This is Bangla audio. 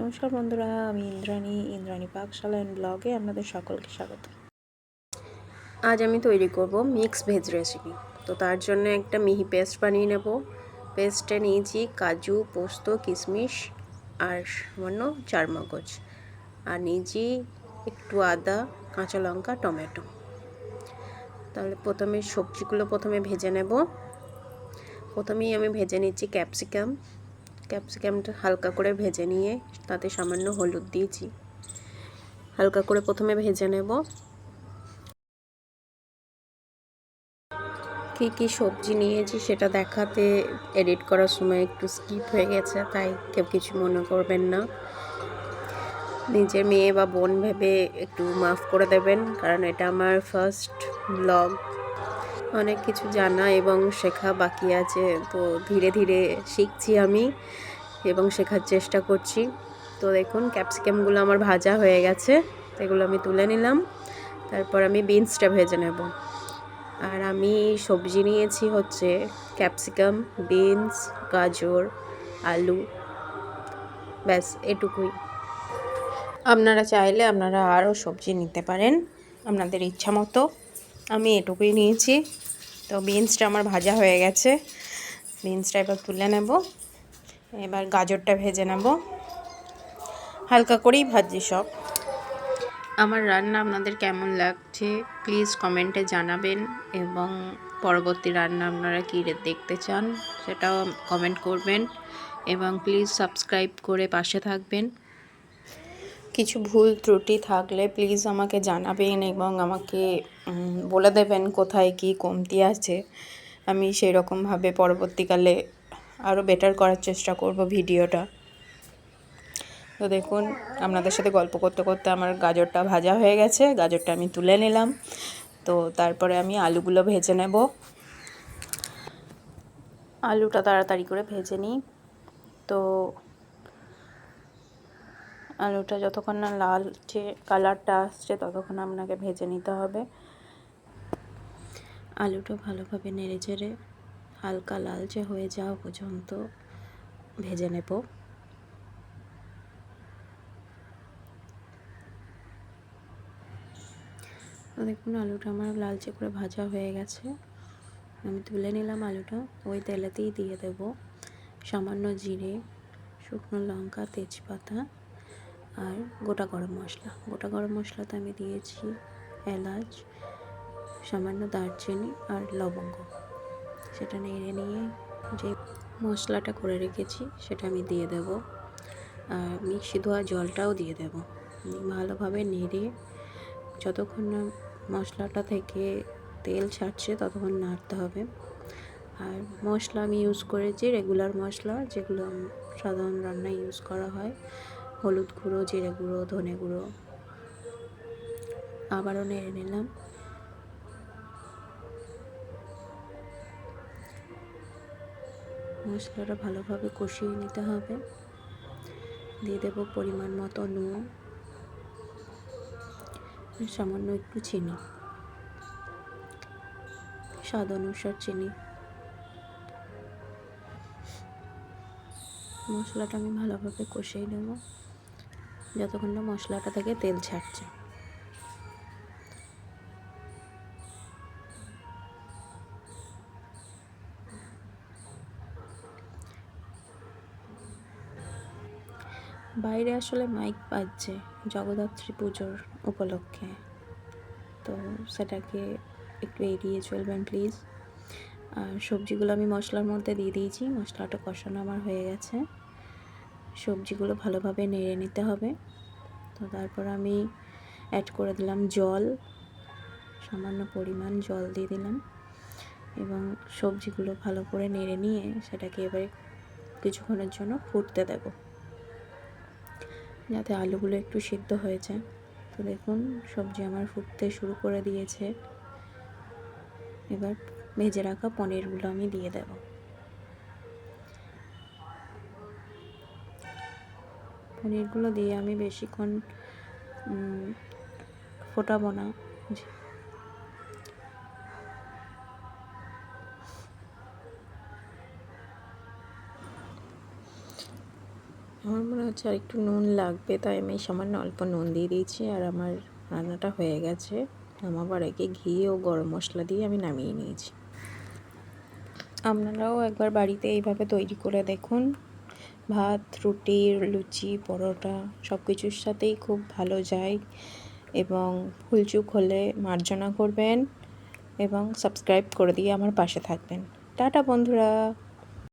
নমস্কার বন্ধুরা, আমি ইন্দ্রাণী পাকশালা এন্ড ব্লগে আপনাদের সকলকে স্বাগত। আজ আমি তৈরি করব মিক্স ভেজ রেসিপি। তো তার জন্য একটা মিহি পেস্ট বানিয়ে নেব। পেস্টে নিয়েছি কাজু, পোস্ত, কিশমিশ আর সামান্য চারমগজ, আর নিয়েছি একটু আদা, কাঁচা লঙ্কা, টমেটো। তাহলে প্রথমে ভেজে নেব। প্রথমেই আমি ভেজে নিচ্ছি ক্যাপসিকামটা হালকা করে ভেজে নিয়ে তাতে সামান্য হলুদ দিয়েছি। হালকা করে প্রথমে ভেজে নেব। কী কী সবজি নিয়েছি সেটা দেখাতে এডিট করার সময় একটু স্কিপ হয়ে গেছে, তাই কেউ কিছু মনে করবেন না। নিজের মেয়ে বা বোন ভেবে একটু মাফ করে দেবেন, কারণ এটা আমার ফার্স্ট ব্লগ। অনেক কিছু জানা এবং শেখা বাকি আছে, তো ধীরে ধীরে শিখছি আমি এবং শেখার চেষ্টা করছি। তো দেখুন, ক্যাপসিকামগুলো আমার ভাজা হয়ে গেছে, এগুলো আমি তুলে নিলাম। তারপর আমি বিনসটা ভেজে নেব। আর আমি সবজি নিয়েছি হচ্ছে ক্যাপসিকাম, বিনস, গাজর, আলু, ব্যাস এটুকুই। আপনারা চাইলে আপনারা আরও সবজি নিতে পারেন আপনাদের ইচ্ছা মতো। আমি এটুকুই নিয়েছি। তো বিনসটা আমার ভাজা হয়ে গেছে, বিনসটা এবার তুলে নেব। এবার গাজরটা ভেজে নেব, হালকা করেই ভাজি সব। আমার রান্না আপনাদের কেমন লাগছে প্লিজ কমেন্টে জানাবেন, এবং পরবর্তী রান্না আপনারা কী দেখতে চান সেটাও কমেন্ট করবেন, এবং প্লিজ সাবস্ক্রাইব করে পাশে থাকবেন। কিছু ভুল ত্রুটি থাকলে প্লিজ আমাকে জানাবেন এবং আমাকে বলে দেবেন কোথায় কী কমতি আছে। আমি সেই রকমভাবে পরবর্তীকালে আরও বেটার করার চেষ্টা করব ভিডিওটা। তো দেখুন, আপনাদের সাথে গল্প করতে করতে আমার গাজরটা ভাজা হয়ে গেছে, গাজরটা আমি তুলে নিলাম। তো তারপরে আমি আলুগুলো ভেজে নেব। আলুটা তাড়াতাড়ি করে ভেজে নিই। তো আলুটা যতক্ষণ না লালচে কালারটা আসছে ততক্ষণ আপনাকে ভেজে নিতে হবে। আলুটা ভালোভাবে নেড়ে চেড়ে হালকা লালচে হয়ে যাওয়া পর্যন্ত ভেজে নেব। দেখুন, আলুটা আমার লালচে করে ভাজা হয়ে গেছে, আমি তুলে নিলাম আলুটা। ওই তেলেতেই দিয়ে দেব সামান্য জিরে, শুকনো লঙ্কা, তেজপাতা আর গোটা গরম মশলা। গোটা গরম মশলাতে আমি দিয়েছি এলাচ, সামান্য দারচিনি আর লবঙ্গ। সেটা নেড়ে নিয়ে যে মশলাটা করে রেখেছি সেটা আমি দিয়ে দেব, আর মিক্সি ধোয়া জলটাও দিয়ে দেব। ভালোভাবে নেড়ে যতক্ষণ না মশলাটা থেকে তেল ছাড়ছে ততক্ষণ নাড়তে হবে। আর মশলা আমি ইউজ করেছি রেগুলার মশলা, যেগুলো সাধারণ রান্নায় ইউজ করা হয়। হলুদ গুঁড়ো, জিরে গুঁড়ো, ধনে গুঁড়ো। আবারও নেড়ে নিলাম। মশলাটা ভালোভাবে কষিয়ে নিতে হবে। দিয়ে দেব পরিমাণ মতো নুন, সামান্য একটু চিনি, স্বাদ অনুসার চিনি। মশলাটা আমি ভালোভাবে কষিয়ে নেব যতক্ষণ না মশলাটা থেকে তেল ছাড়ছে। বাইরে আসলে মাইক বাজছে জগদ্ধাত্রী পুজোর উপলক্ষে, তো সেটাকে একটু এড়িয়ে চলবেন প্লিজ। আর সবজিগুলো আমি মশলার মধ্যে দিয়ে দিয়েছি, মশলাটা কষানো আমার হয়ে গেছে। সবজিগুলো ভালোভাবে নেড়ে নিতে হবে। তো তারপর আমি অ্যাড করে দিলাম জল, সামান্য পরিমাণ জল দিয়ে দিলাম, এবং সবজিগুলো ভালো করে নেড়ে নিয়ে সেটাকে এবারে কিছুক্ষণের জন্য ফুটতে দেব, যাতে আলুগুলো একটু সিদ্ধ হয়ে যায়। তো দেখুন, সবজি আমার ফুটতে শুরু করে দিয়েছে। এবার ভেজে রাখা পনিরগুলো আমি দিয়ে দেব। পনিরগুলো দিয়ে আমি বেশিক্ষণ ফোটাবো না। আমার আমার মনে হচ্ছে আর একটু নুন লাগবে, তাই আমি সামান্য অল্প নুন দিয়ে দিয়েছি। আর আমার রান্নাটা হয়ে গেছে। নামাবার আগে ঘি ও গরম মশলা দিয়ে আমি নামিয়ে নিয়েছি। আপনারাও একবার বাড়িতে এইভাবে তৈরি করে দেখুন। ভাত, রুটি, লুচি, পরোটা সব কিছুর সাথেই খুব ভালো যায়। এবং ভুলচুক হলে মার্জনা করবেন এবং সাবস্ক্রাইব করে দিয়ে আমার পাশে থাকবেন। টাটা বন্ধুরা।